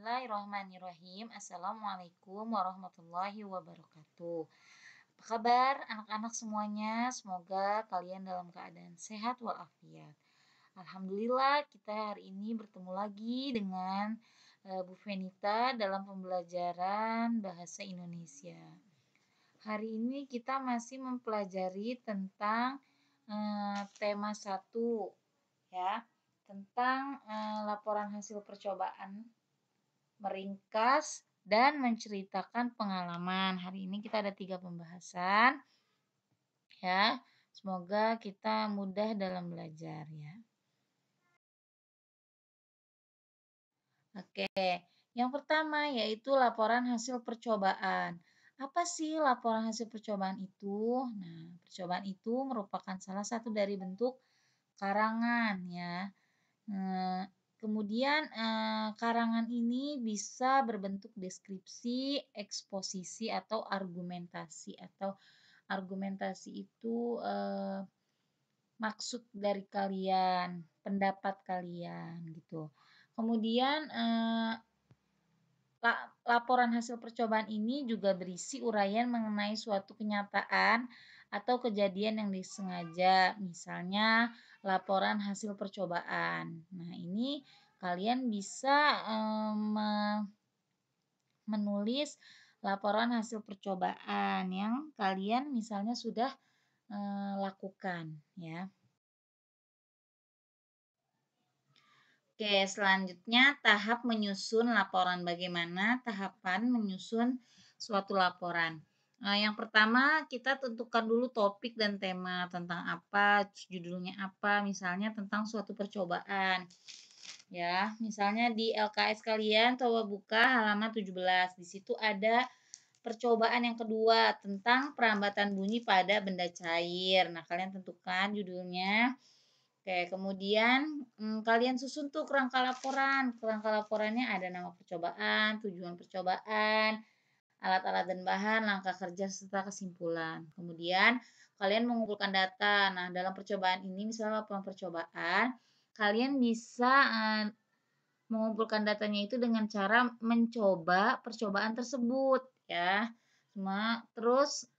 Bismillahirrahmanirrahim. Assalamualaikum warahmatullahi wabarakatuh. Apa kabar anak-anak semuanya? Semoga kalian dalam keadaan sehat walafiat. Alhamdulillah kita hari ini bertemu lagi dengan Bu Venita dalam pembelajaran bahasa Indonesia. Hari ini kita masih mempelajari tentang tema 1 ya, tentang laporan hasil percobaan, meringkas dan menceritakan pengalaman. Hari ini kita ada 3 pembahasan ya. Semoga kita mudah dalam belajar ya. Oke, yang pertama yaitu laporan hasil percobaan. Apa sih laporan hasil percobaan itu? Nah, percobaan itu merupakan salah satu dari bentuk karangan ya. Kemudian karangan ini bisa berbentuk deskripsi, eksposisi, atau argumentasi. Atau argumentasi itu maksud dari kalian, pendapat kalian gitu. Kemudian laporan hasil percobaan ini juga berisi uraian mengenai suatu kenyataan atau kejadian yang disengaja, misalnya laporan hasil percobaan. Nah, ini kalian bisa menulis laporan hasil percobaan yang kalian misalnya sudah lakukan ya. Oke, selanjutnya tahap menyusun laporan. Bagaimana tahapan menyusun suatu laporan? Yang pertama kita tentukan dulu topik dan tema, tentang apa, judulnya apa, misalnya tentang suatu percobaan. Ya, misalnya di LKS kalian coba buka halaman 17. Di situ ada percobaan yang kedua tentang perambatan bunyi pada benda cair. Nah, kalian tentukan judulnya. Oke, kemudian kalian susun tuh kerangka laporan. Kerangka laporannya ada nama percobaan, tujuan percobaan, alat-alat dan bahan, langkah kerja, serta kesimpulan. Kemudian kalian mengumpulkan data. Nah, dalam percobaan ini, misalnya laporan percobaan, kalian bisa mengumpulkan datanya itu dengan cara mencoba percobaan tersebut ya. Terus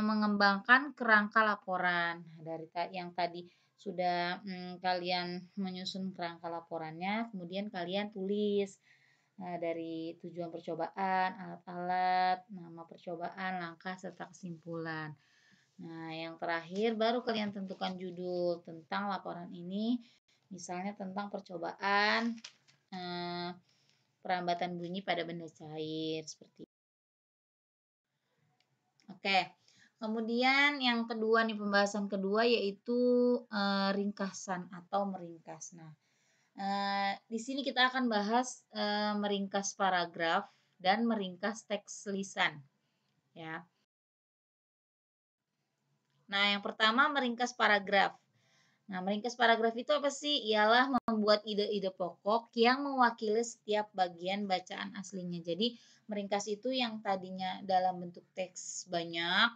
mengembangkan kerangka laporan. Nah, dari yang tadi sudah kalian menyusun kerangka laporannya, kemudian kalian tulis dari tujuan percobaan, alat-alat, nama percobaan, langkah, serta kesimpulan. Nah, yang terakhir baru kalian tentukan judul tentang laporan ini, misalnya tentang percobaan perambatan bunyi pada benda cair seperti itu. Oke. Kemudian yang kedua nih, pembahasan kedua yaitu ringkasan atau meringkas. Nah, di sini kita akan bahas meringkas paragraf dan meringkas teks lisan ya. Nah, yang pertama meringkas paragraf. Nah, meringkas paragraf itu apa sih? Ialah membuat ide-ide pokok yang mewakili setiap bagian bacaan aslinya. Jadi, meringkas itu yang tadinya dalam bentuk teks banyak,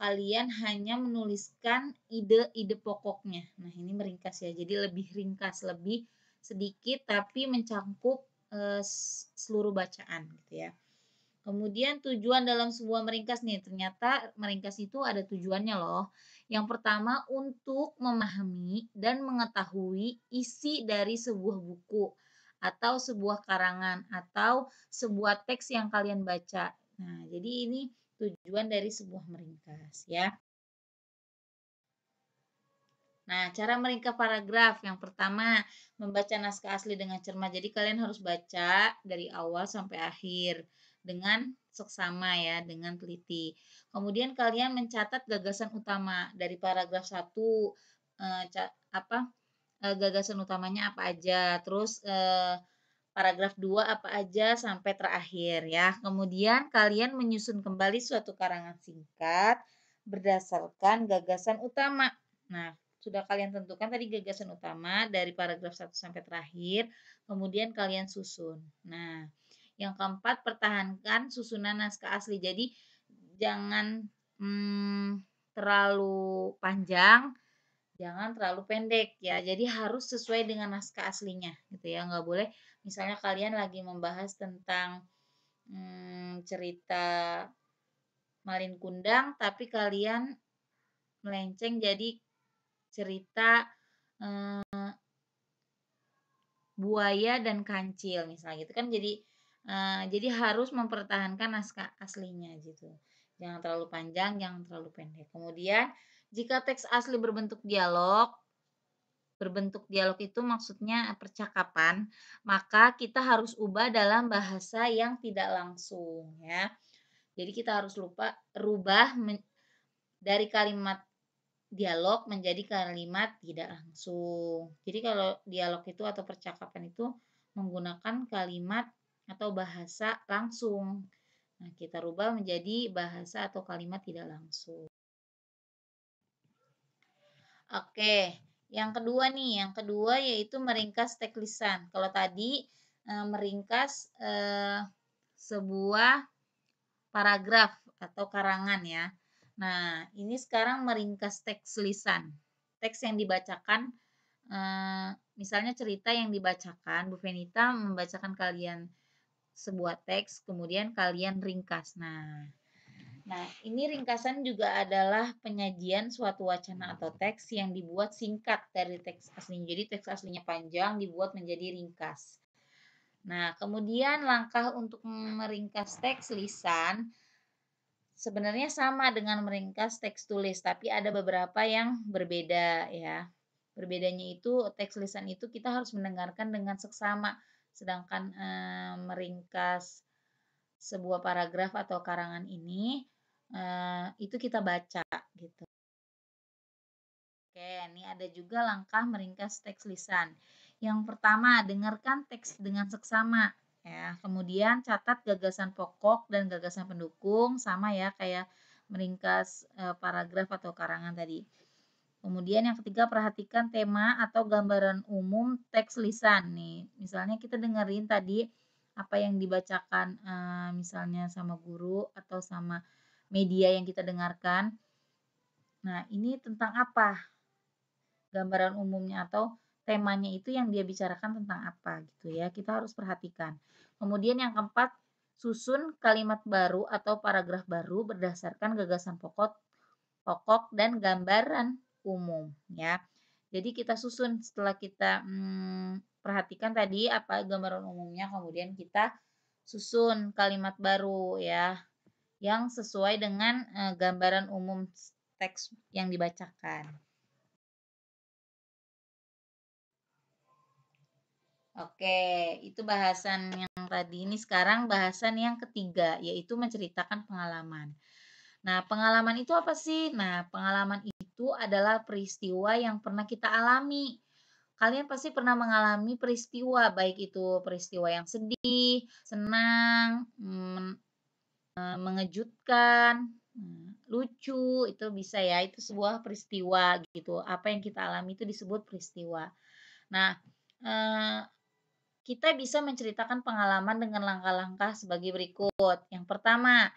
kalian hanya menuliskan ide-ide pokoknya. Nah, ini meringkas ya. Jadi lebih ringkas, lebih sedikit tapi mencangkup seluruh bacaan gitu ya. Kemudian tujuan dalam sebuah meringkas nih, ternyata meringkas itu ada tujuannya loh. Yang pertama untuk memahami dan mengetahui isi dari sebuah buku atau sebuah karangan atau sebuah teks yang kalian baca. Nah, jadi ini tujuan dari sebuah meringkas ya. Nah, cara meringkas paragraf yang pertama membaca naskah asli dengan cermat. Jadi kalian harus baca dari awal sampai akhir dengan seksama ya, dengan teliti. Kemudian kalian mencatat gagasan utama dari paragraf 1 gagasan utamanya apa aja. Terus paragraf 2 apa aja sampai terakhir ya. Kemudian kalian menyusun kembali suatu karangan singkat berdasarkan gagasan utama. Nah, sudah kalian tentukan tadi gagasan utama dari paragraf 1 sampai terakhir, kemudian kalian susun. Nah, yang keempat, pertahankan susunan naskah asli. Jadi jangan terlalu panjang, jangan terlalu pendek ya. Jadi harus sesuai dengan naskah aslinya gitu ya. Nggak boleh Misalnya kalian lagi membahas tentang cerita Malin Kundang, tapi kalian melenceng jadi cerita buaya dan kancil misalnya gitu kan, jadi harus mempertahankan naskah aslinya gitu. Jangan terlalu panjang, jangan terlalu pendek. Kemudian jika teks asli berbentuk dialog itu maksudnya percakapan, maka kita harus ubah dalam bahasa yang tidak langsung ya. Jadi kita harus rubah dari kalimat dialog menjadi kalimat tidak langsung. Jadi kalau dialog itu atau percakapan itu menggunakan kalimat atau bahasa langsung. Nah, kita rubah menjadi bahasa atau kalimat tidak langsung. Oke, yang kedua yaitu meringkas teks lisan. Kalau tadi meringkas sebuah paragraf atau karangan ya. Nah, ini sekarang meringkas teks lisan. Teks yang dibacakan, misalnya cerita yang dibacakan, Bu Venita membacakan kalian sebuah teks, kemudian kalian ringkas. Nah, ini ringkasan juga adalah penyajian suatu wacana atau teks yang dibuat singkat dari teks aslinya. Jadi teks aslinya panjang dibuat menjadi ringkas. Nah, kemudian langkah untuk meringkas teks lisan sebenarnya sama dengan meringkas teks tulis, tapi ada beberapa yang berbeda ya. Berbedanya itu teks lisan itu kita harus mendengarkan dengan seksama, sedangkan meringkas sebuah paragraf atau karangan ini itu kita baca gitu. Oke, ini ada juga langkah meringkas teks lisan. Yang pertama, dengarkan teks dengan seksama. Ya, kemudian catat gagasan pokok dan gagasan pendukung sama ya kayak meringkas paragraf atau karangan tadi. Kemudian yang ketiga perhatikan tema atau gambaran umum teks lisan nih. Misalnya kita dengerin tadi apa yang dibacakan misalnya sama guru atau sama media yang kita dengarkan. Nah, ini tentang apa? Gambaran umumnya atau temanya itu yang dia bicarakan tentang apa gitu ya. Kita harus perhatikan. Kemudian yang keempat, susun kalimat baru atau paragraf baru berdasarkan gagasan pokok dan gambaran umum ya. Jadi kita susun setelah kita perhatikan tadi apa gambaran umumnya, kemudian kita susun kalimat baru ya yang sesuai dengan gambaran umum teks yang dibacakan. Oke, itu bahasan yang tadi. Ini sekarang bahasan yang ketiga, yaitu menceritakan pengalaman. Nah, pengalaman itu apa sih? Nah, pengalaman itu adalah peristiwa yang pernah kita alami. Kalian pasti pernah mengalami peristiwa, baik itu peristiwa yang sedih, senang, mengejutkan, lucu, itu bisa ya, itu sebuah peristiwa gitu. Apa yang kita alami itu disebut peristiwa. Nah, kita bisa menceritakan pengalaman dengan langkah-langkah sebagai berikut. Yang pertama,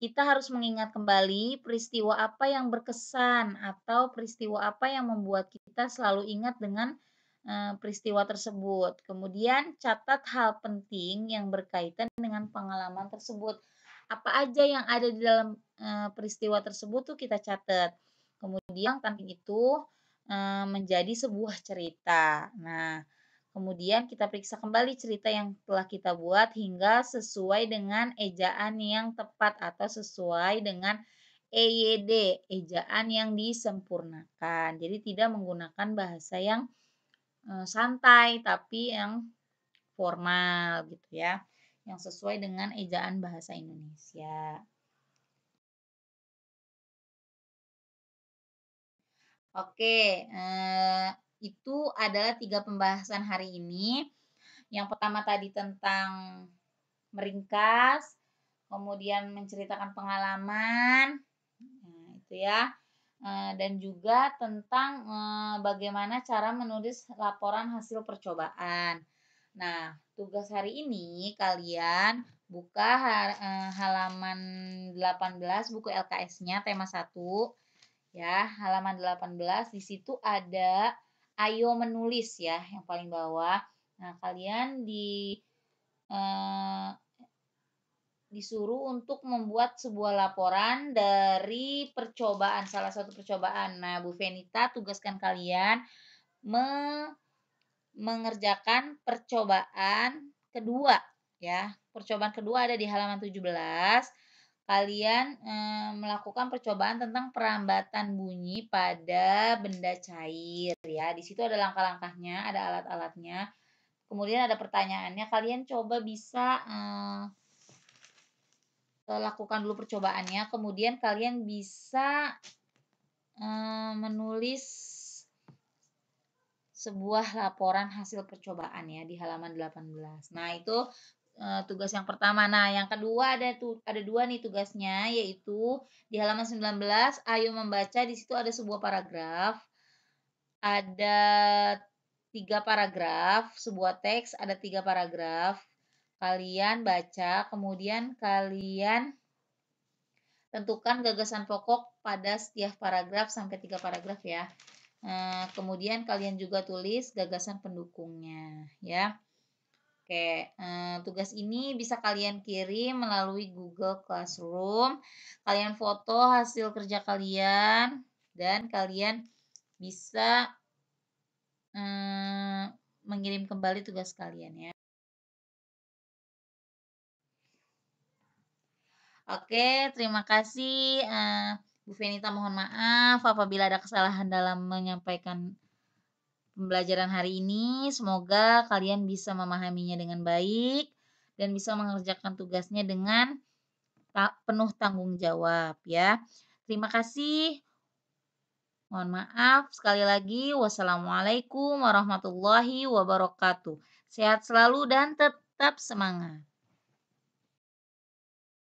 kita harus mengingat kembali peristiwa apa yang berkesan atau peristiwa apa yang membuat kita selalu ingat dengan peristiwa tersebut. Kemudian catat hal penting yang berkaitan dengan pengalaman tersebut. Apa aja yang ada di dalam peristiwa tersebut tuh kita catat. Kemudian penting itu menjadi sebuah cerita. Nah, kemudian kita periksa kembali cerita yang telah kita buat hingga sesuai dengan ejaan yang tepat atau sesuai dengan EYD, ejaan yang disempurnakan. Jadi tidak menggunakan bahasa yang santai tapi yang formal gitu ya, yang sesuai dengan ejaan bahasa Indonesia. Oke, itu adalah 3 pembahasan hari ini. Yang pertama tadi tentang meringkas, kemudian menceritakan pengalaman, nah itu ya, dan juga tentang bagaimana cara menulis laporan hasil percobaan. Nah, tugas hari ini kalian buka halaman 18 buku LKS-nya tema 1 ya, halaman 18 di situ ada ayo menulis ya yang paling bawah. Nah, kalian eh, disuruh untuk membuat sebuah laporan dari percobaan, salah satu percobaan. Nah, Bu Venita tugaskan kalian mengerjakan percobaan kedua ya. Percobaan kedua ada di halaman 17. Kalian melakukan percobaan tentang perambatan bunyi pada benda cair ya. Di situ ada langkah-langkahnya, ada alat-alatnya. Kemudian ada pertanyaannya, kalian coba bisa lakukan dulu percobaannya, kemudian kalian bisa menulis sebuah laporan hasil percobaan ya di halaman 18. Nah, itu tugas yang pertama. Nah, yang kedua ada dua nih tugasnya, yaitu di halaman 19, ayo membaca. Di situ ada sebuah paragraf. Ada 3 paragraf, sebuah teks ada 3 paragraf. Kalian baca, kemudian kalian tentukan gagasan pokok pada setiap paragraf sampai 3 paragraf ya. Kemudian kalian juga tulis gagasan pendukungnya ya. Oke, tugas ini bisa kalian kirim melalui Google Classroom. Kalian foto hasil kerja kalian dan kalian bisa mengirim kembali tugas kalian ya. Oke, terima kasih. Bu Venita mohon maaf apabila ada kesalahan dalam menyampaikan pembelajaran hari ini. Semoga kalian bisa memahaminya dengan baik dan bisa mengerjakan tugasnya dengan penuh tanggung jawab ya. Terima kasih. Mohon maaf sekali lagi. Wassalamualaikum warahmatullahi wabarakatuh. Sehat selalu dan tetap semangat.